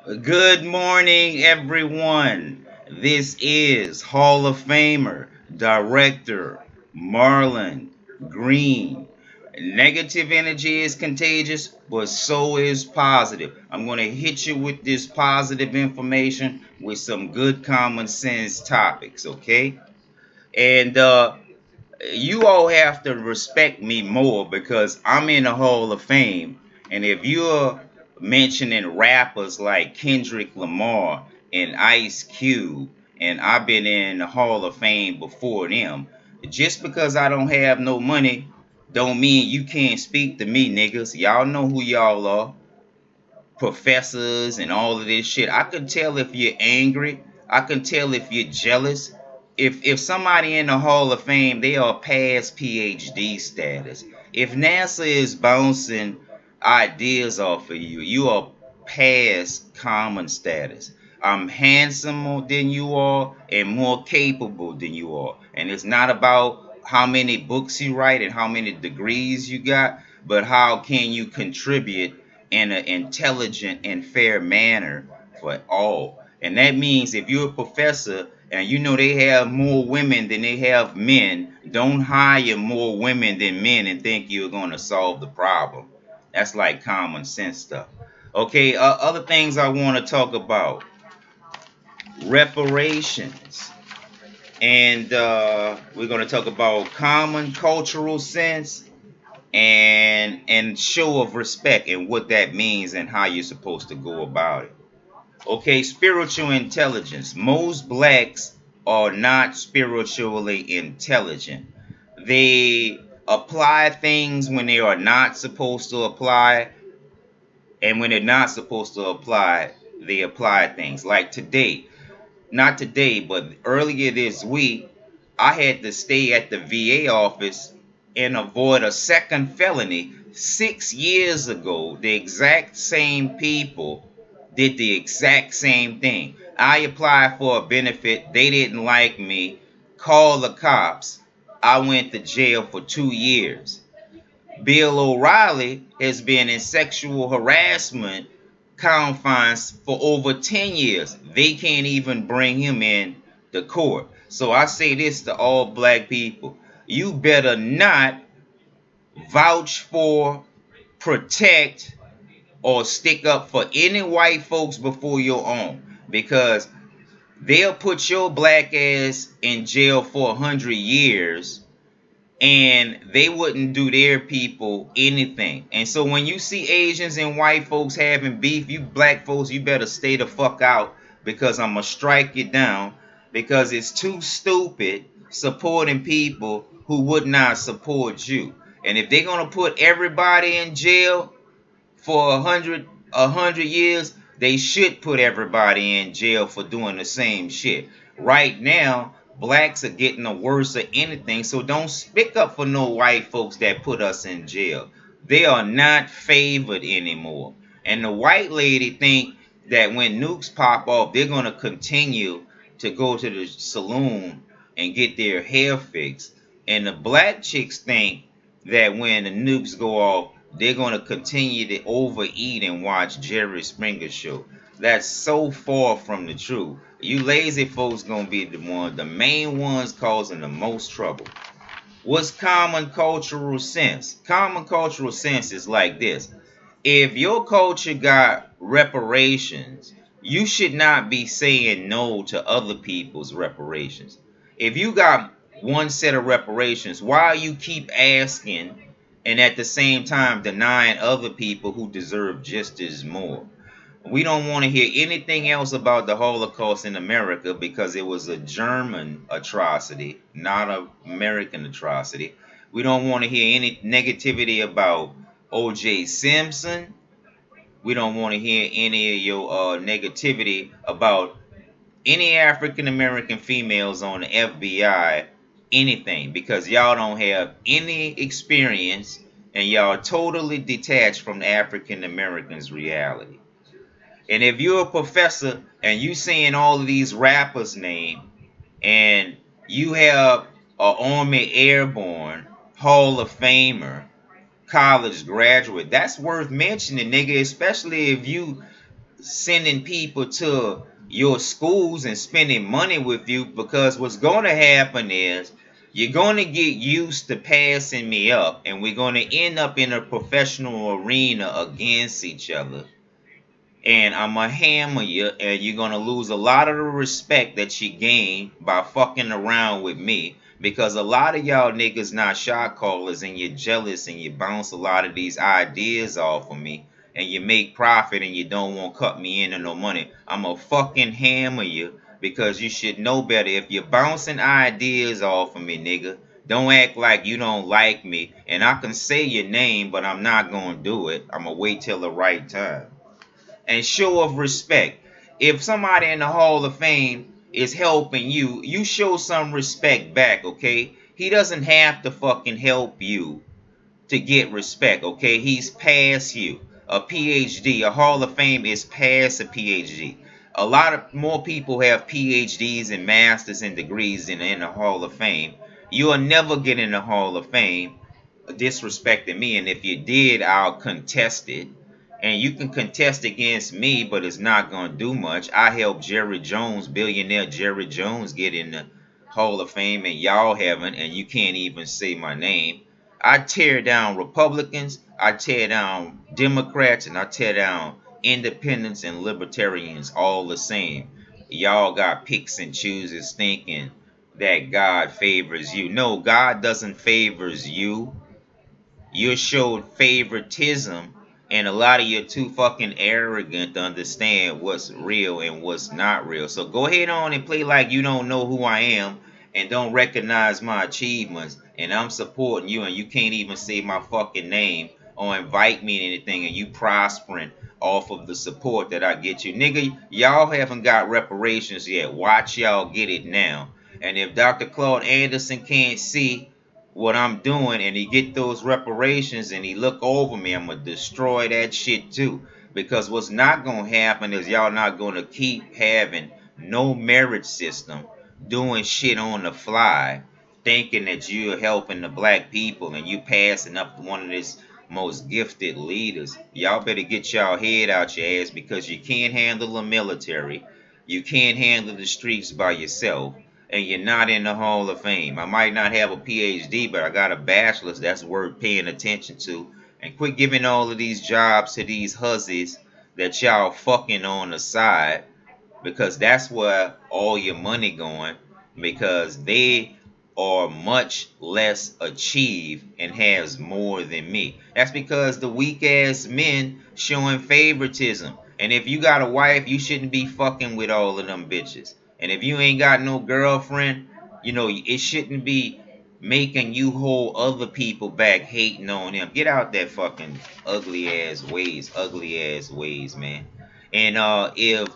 Good morning, everyone. This is Hall of Famer, Director Marlon Green. Negative energy is contagious, but so is positive. I'm going to hit you with this positive information with some good common sense topics, okay? And you all have to respect me more because I'm in the Hall of Fame. And if you're mentioning rappers like Kendrick Lamar and Ice Cube, and I've been in the Hall of Fame before them, just because I don't have no money, don't mean you can't speak to me, niggas. Y'all know who y'all are, professors and all of this shit. I can tell if you're angry. I can tell if you're jealous. If somebody in the Hall of Fame, they are past PhD status. If NASA is bouncing ideas off of you, you are past common status. I'm handsomer than you are and more capable than you are. And it's not about how many books you write and how many degrees you got, but how can you contribute in an intelligent and fair manner for all. And that means if you're a professor and you know they have more women than they have men, don't hire more women than men and think you're going to solve the problem. That's like common sense stuff. Okay, other things I want to talk about: reparations. And we're going to talk about common cultural sense and show of respect and what that means and how you're supposed to go about it. Okay, spiritual intelligence. Most blacks are not spiritually intelligent. They apply things when they are not supposed to apply, and when they're not supposed to apply, they apply things. Like today, not today, but earlier this week, I had to stay at the VA office and avoid a second felony. 6 years ago, the exact same people did the exact same thing. I applied for a benefit. They didn't like me. Called the cops. I went to jail for 2 years. Bill O'Reilly has been in sexual harassment confines for over 10 years. They can't even bring him in the court. So I say this to all black people: you better not vouch for, protect, or stick up for any white folks before your own, because they'll put your black ass in jail for 100 years and they wouldn't do their people anything. And so when you see Asians and white folks having beef, you black folks, you better stay the fuck out, because I'm gonna strike you down, because it's too stupid supporting people who would not support you. And if they're gonna put everybody in jail for a hundred years, they should put everybody in jail for doing the same shit. Right now, blacks are getting the worst of anything, so don't speak up for no white folks that put us in jail. They are not favored anymore. And the white lady think that when nukes pop off, they're gonna continue to go to the saloon and get their hair fixed. And the black chicks think that when the nukes go off, they're going to continue to overeat and watch Jerry Springer show. That's so far from the truth. You lazy folks going to be the main ones causing the most trouble. What's common cultural sense? Common cultural sense is like this: if your culture got reparations, you should not be saying no to other people's reparations. If you got one set of reparations, why you keep asking and at the same time denying other people who deserve just as more? We don't want to hear anything else about the Holocaust in America because it was a German atrocity, not an American atrocity. We don't want to hear any negativity about O.J. Simpson. We don't want to hear any of your negativity about any African American females on the FBI, anything, because y'all don't have any experience and y'all are totally detached from the African Americans' reality. And if you're a professor and you seeing all of these rappers' name and you have a Army Airborne Hall of Famer, college graduate, that's worth mentioning, nigga, especially if you sending people to your schools and spending money with you, because what's going to happen is you're going to get used to passing me up, and we're going to end up in a professional arena against each other. And I'm going to hammer you, and you're going to lose a lot of the respect that you gained by fucking around with me. Because a lot of y'all niggas not shot callers, and you're jealous, and you bounce a lot of these ideas off of me, and you make profit, and you don't want to cut me into no money. I'm going to fucking hammer you, because you should know better. If you're bouncing ideas off of me, nigga, don't act like you don't like me. And I can say your name, but I'm not going to do it. I'm going to wait till the right time. And show of respect. If somebody in the Hall of Fame is helping you, you show some respect back, okay? He doesn't have to fucking help you to get respect, okay? He's past you. A PhD, a Hall of Fame is past a PhD. A lot of more people have PhDs and masters and degrees in the Hall of Fame. You'll never get in the Hall of Fame disrespecting me, and if you did, I'll contest it. And you can contest against me, but it's not going to do much. I helped Jerry Jones, billionaire Jerry Jones, get in the Hall of Fame, and y'all haven't, and you can't even say my name. I tear down Republicans, I tear down Democrats, and I tear down independents and libertarians all the same. Y'all got picks and chooses thinking that God favors you. No, God doesn't favors you. You showed favoritism, and a lot of you are too fucking arrogant to understand what's real and what's not real. So go ahead on and play like you don't know who I am and don't recognize my achievements, and I'm supporting you, and you can't even say my fucking name or invite me to anything, and you prospering off of the support that I get you. Nigga, y'all haven't got reparations yet. Watch y'all get it now. And if Dr. Claude Anderson can't see what I'm doing, and he get those reparations, and he look over me, I'm gonna destroy that shit too. Because what's not gonna happen is y'all not gonna keep having no merit system, doing shit on the fly, thinking that you're helping the black people, and you passing up one of this most gifted leaders. Y'all better get y'all head out your ass, because you can't handle the military, you can't handle the streets by yourself, and you're not in the Hall of Fame. I might not have a PhD, but I got a bachelor's. That's worth paying attention to. And quit giving all of these jobs to these hussies that y'all fucking on the side, because that's where all your money going, because they are much less achieved and has more than me. That's because the weak ass men showing favoritism. And if you got a wife, you shouldn't be fucking with all of them bitches. And if you ain't got no girlfriend, you know, it shouldn't be making you hold other people back, hating on them. Get out that fucking ugly ass ways, man. And if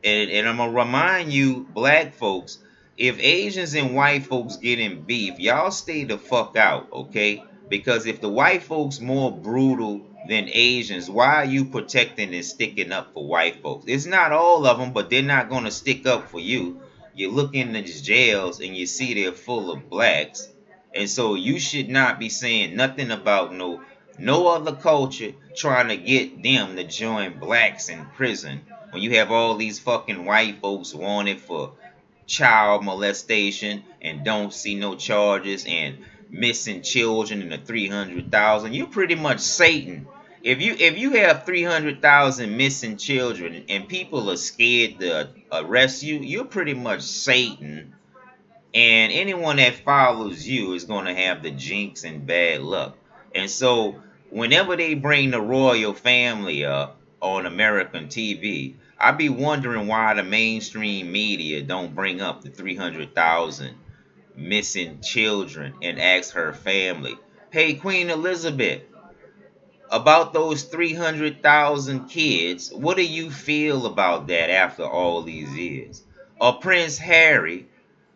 and I'm gonna remind you, black folks, if Asians and white folks get in beef, y'all stay the fuck out, okay? Because if the white folks more brutal than Asians, why are you protecting and sticking up for white folks? It's not all of them, but they're not gonna stick up for you. You look in these jails and you see they're full of blacks, and so you should not be saying nothing about no other culture trying to get them to join blacks in prison, when you have all these fucking white folks wanted for child molestation and don't see no charges, and missing children in the 300,000. You're pretty much Satan. If you have 300,000 missing children and people are scared to arrest you, you're pretty much Satan. And anyone that follows you is going to have the jinx and bad luck. And so whenever they bring the royal family up on American TV, I be wondering why the mainstream media don't bring up the 300,000 missing children and ask her family, hey, Queen Elizabeth, about those 300,000 kids, what do you feel about that after all these years? Or Prince Harry,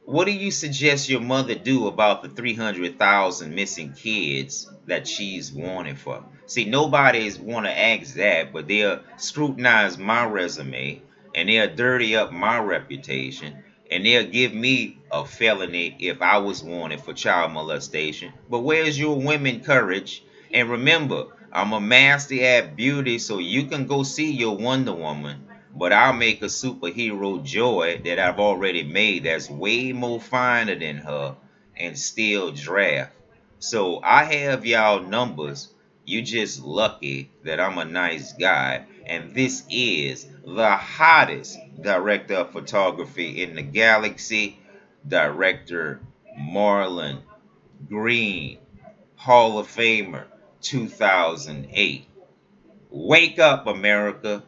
what do you suggest your mother do about the 300,000 missing kids that she's wanted for? See, nobody's want to ask that, but they'll scrutinize my resume, and they'll dirty up my reputation, and they'll give me a felony if I was wanted for child molestation. But where's your women courage? And remember, I'm a master at beauty, so you can go see your Wonder Woman but I'll make a superhero joy that I've already made that's way more finer than her and still draft. So I have y'all numbers. You just lucky that I'm a nice guy. And this is the hottest director of photography in the galaxy, Director Marlon Green, Hall of Famer, 2008. Wake up, America.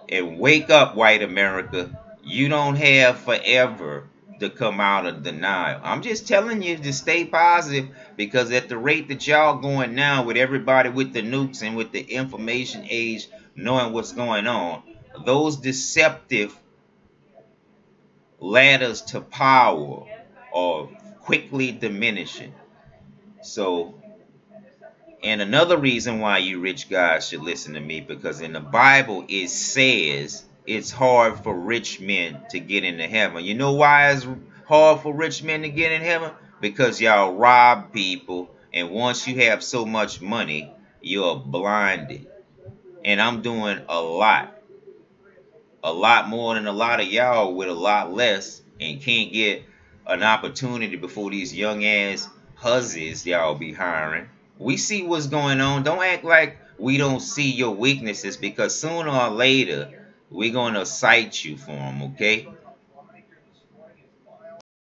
And wake up, white America. You don't have forever to come out of denial. I'm just telling you to stay positive, because at the rate that y'all going now, with everybody with the nukes and with the information age knowing what's going on, those deceptive ladders to power are quickly diminishing. So, and another reason why you rich guys should listen to me, because in the Bible it says it's hard for rich men to get into heaven. You know why it's hard for rich men to get in heaven? Because y'all rob people, and once you have so much money, you're blinded. And I'm doing a lot more than a lot of y'all with a lot less, and can't get an opportunity before these young ass hussies y'all be hiring. We see what's going on. Don't act like we don't see your weaknesses, because sooner or later we're gonna cite you for them, okay?